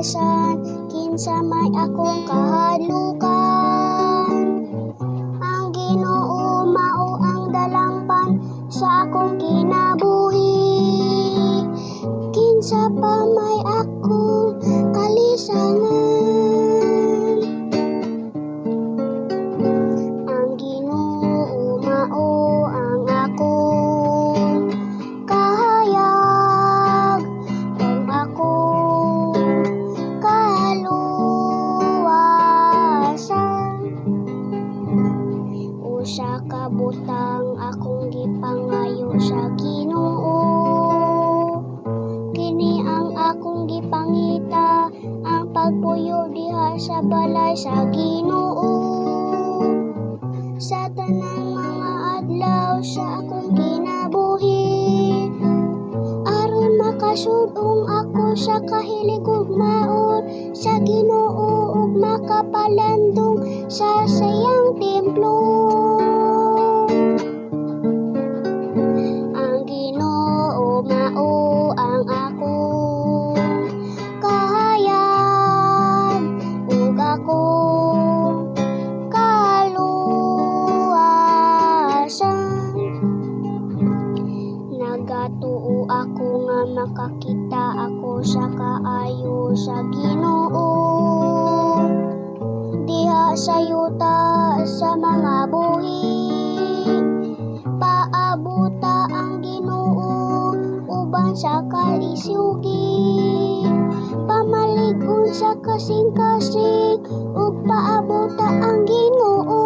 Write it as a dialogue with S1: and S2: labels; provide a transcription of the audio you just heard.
S1: kalasan, kinsa may akong kahadlukan. Ang Ginoo mao ang dalampan sa akong kinabuhi. Kinsa pa may akong kalisangan. Ang Ginoo mao ang akong kahayag, ang akong kaluwasan. Usa ka butang akong gipangayo sa Ginoo. Kini ang akong gipangita, ang pagpuyo diha sa balay sa Ginoo. Sa tanang mga adlaw sa akong kinabuhi, aron makasudong ako sa kahilig ug maot sa Ginoo ug makapalandong sa sayang templo. Ang Ginoo mao ang akong kahayag ug akong kaluwasan. Nagatuo ako nga makakita ako sa kaayo sa Ginoo. Diha sa yuta sa mga buhi, paabuta ang Ginoo uban sa kalisugi. Pamalig-on sa kasing-kasing ug paabuta ang Ginoo.